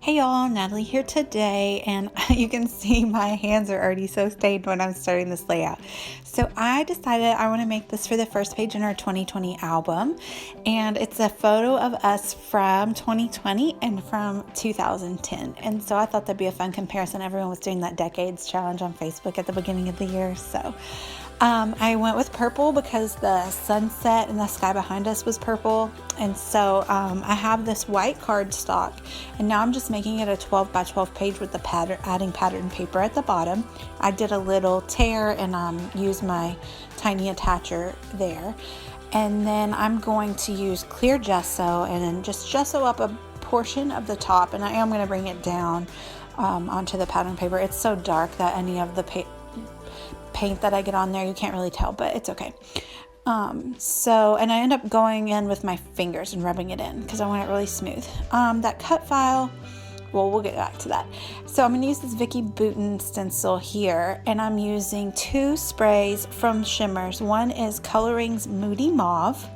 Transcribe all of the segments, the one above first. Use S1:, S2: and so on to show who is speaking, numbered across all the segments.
S1: Hey y'all, Natalie here today, and you can see my hands are already so stained when I'm starting this layout. So I decided I want to make this for the first page in our 2020 album, and it's a photo of us from 2020 and from 2010. And so I thought that'd be a fun comparison. Everyone was doing that decades challenge on Facebook at the beginning of the year, so I went with purple because the sunset and the sky behind us was purple. And so I have this white cardstock, and now I'm just making it a 12 by 12 page with the pattern, adding pattern paper at the bottom. I did a little tear and used my tiny attacher there. And then I'm going to use clear gesso and then just gesso up a portion of the top, and I am going to bring it down onto the pattern paper. It's so dark that any of the paint that I get on there, you can't really tell, but it's okay. And I end up going in with my fingers and rubbing it in because I want it really smooth. That cut file, well, we'll get back to that. So I'm going to use this Vicky Bouton stencil here, and I'm using two sprays from Shimmers. One is Coloring's Moody Mauve,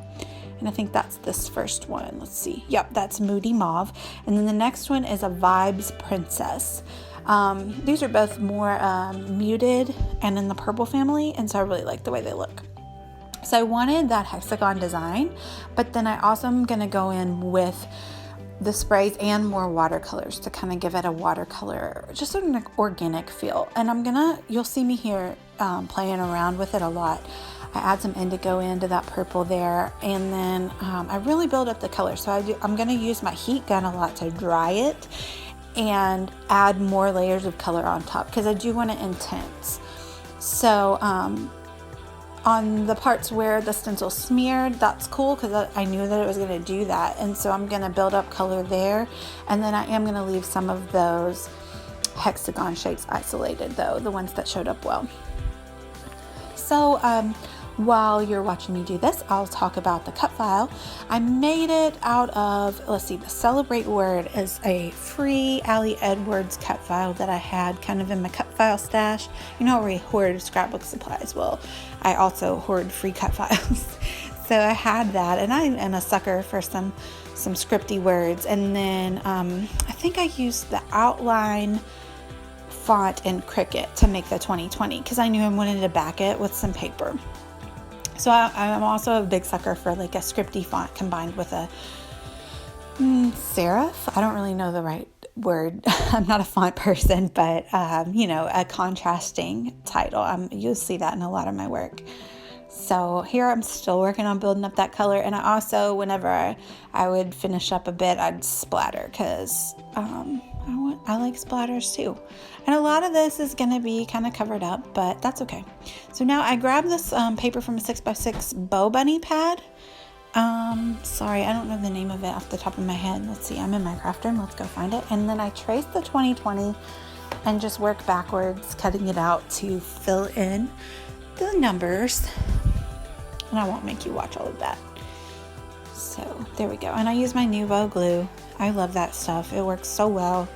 S1: and I think that's this first one. Let's see. Yep, that's Moody Mauve. And then the next one is a Vibes Princess. These are both more muted and in the purple family, and so I really like the way they look. So I wanted that hexagon design, but then I also am going to go in with the sprays and more watercolors to kind of give it a watercolor, just an organic feel. And you'll see me here playing around with it a lot. I add some indigo into that purple there, and then I really build up the color. So I'm going to use my heat gun a lot to dry it and add more layers of color on top because I do want it intense. So on the parts where the stencil smeared, that's cool because I knew that it was going to do that, and so I'm going to build up color there, and then I am going to leave some of those hexagon shapes isolated though, the ones that showed up well. So while you're watching me do this, I'll talk about the cut file. I made it out of, let's see, the Celebrate Word is a free Allie Edwards cut file that I had kind of in my cut file stash. You know where we hoard scrapbook supplies? Well, I also hoard free cut files. So I had that, and I am a sucker for some scripty words. And then I think I used the outline font in Cricut to make the 2020 because I knew I wanted to back it with some paper. So I'm also a big sucker for like a scripty font combined with a serif. I don't really know the right word. I'm not a font person, but a contrasting title. You'll see that in a lot of my work. So here I'm still working on building up that color, and I also, whenever I would finish up a bit, I'd splatter because I like splatters too. And a lot of this is going to be kind of covered up, but that's okay. So now I grabbed this paper from a 6x6 Bow Bunny pad. Sorry, I don't know the name of it off the top of my head. Let's see, I'm in my craft room. Let's go find it. And then I traced the 2020 and just work backwards, cutting it out to fill in the numbers. And I won't make you watch all of that. So there we go. And I use my Nuvo glue. I love that stuff. It works so well.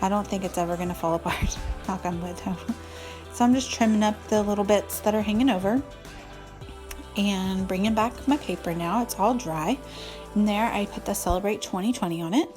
S1: I don't think it's ever going to fall apart. Knock on wood. So I'm just trimming up the little bits that are hanging over and bringing back my paper now. It's all dry. And there I put the Celebrate 2020 on it.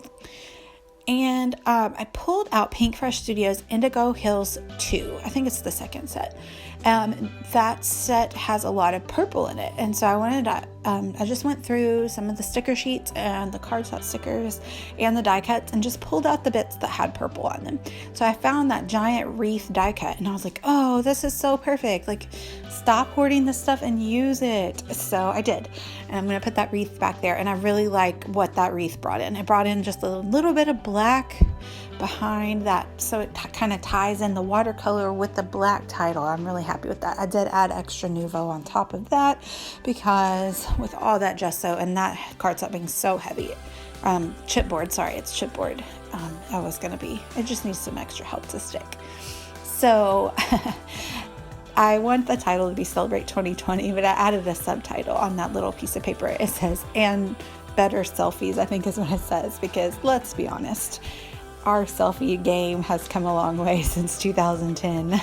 S1: And I pulled out Pink Fresh Studios Indigo Hills 2. I think it's the second set. That set has a lot of purple in it. And so I just went through some of the sticker sheets and the cardstock stickers and the die cuts and just pulled out the bits that had purple on them. So I found that giant wreath die cut and I was like, oh, this is so perfect. Like, stop hoarding this stuff and use it. So I did. And I'm going to put that wreath back there. And I really like what that wreath brought in. It brought in just a little bit of black behind that, so it kind of ties in the watercolor with the black title. I'm really happy with that. I did add extra Nuvo on top of that because with all that gesso and that cardstock being so heavy, chipboard, sorry, it's chipboard. It just needs some extra help to stick. So I want the title to be Celebrate 2020, but I added a subtitle on that little piece of paper. It says, and better selfies, I think is what it says, because let's be honest, our selfie game has come a long way since 2010.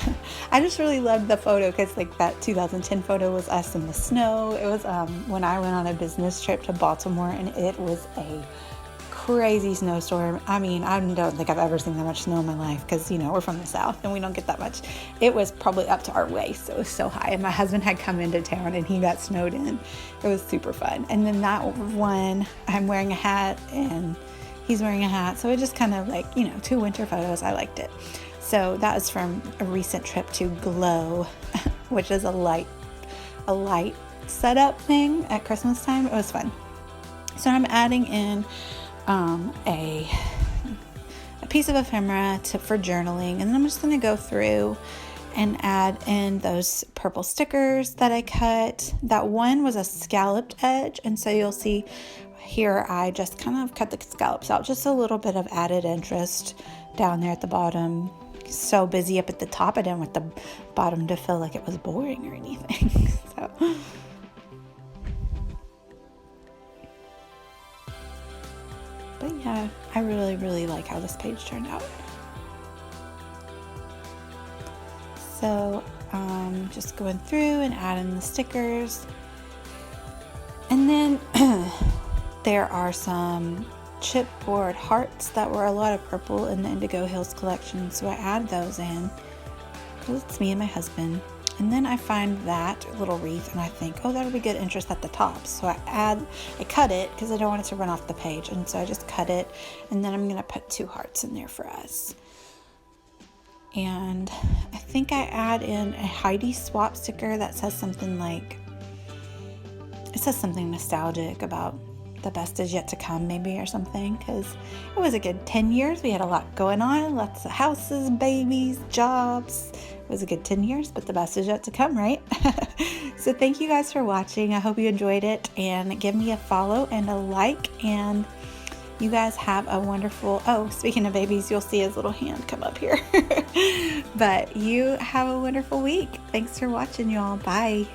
S1: I just really loved the photo because like that 2010 photo was us in the snow. It was when I went on a business trip to Baltimore, and it was a crazy snowstorm. I mean, I don't think I've ever seen that much snow in my life because, we're from the South and we don't get that much. It was probably up to our waist. It was so high. And my husband had come into town and he got snowed in. It was super fun. And then that one, I'm wearing a hat and he's wearing a hat. So it just kind of like, 2 winter photos. I liked it. So that was from a recent trip to Glow, which is a light setup thing at Christmas time. It was fun. So I'm adding in a piece of ephemera for journaling, and then I'm just going to go through and add in those purple stickers that I cut. That one was a scalloped edge, and so you'll see here I just kind of cut the scallops out, just a little bit of added interest down there at the bottom. So busy up at the top, I didn't want the bottom to feel like it was boring or anything. But yeah, I really, really like how this page turned out. So just going through and adding the stickers. And then there are some chipboard hearts that were a lot of purple in the Indigo Hills collection. So I add those in because it's me and my husband. And then I find that little wreath and I think, oh, that'll be good interest at the top. So I cut it because I don't want it to run off the page. And so I just cut it. And then I'm going to put 2 hearts in there for us. And I think I add in a Heidi swap sticker that says something like, it says something nostalgic about the best is yet to come, maybe, or something, because it was a good 10 years. We had a lot going on, lots of houses, babies, jobs. It was a good 10 years, but the best is yet to come, right? So thank you guys for watching. I hope you enjoyed it, and give me a follow and a like, and you guys have a wonderful, speaking of babies, you'll see his little hand come up here. But you have a wonderful week. Thanks for watching, y'all. Bye.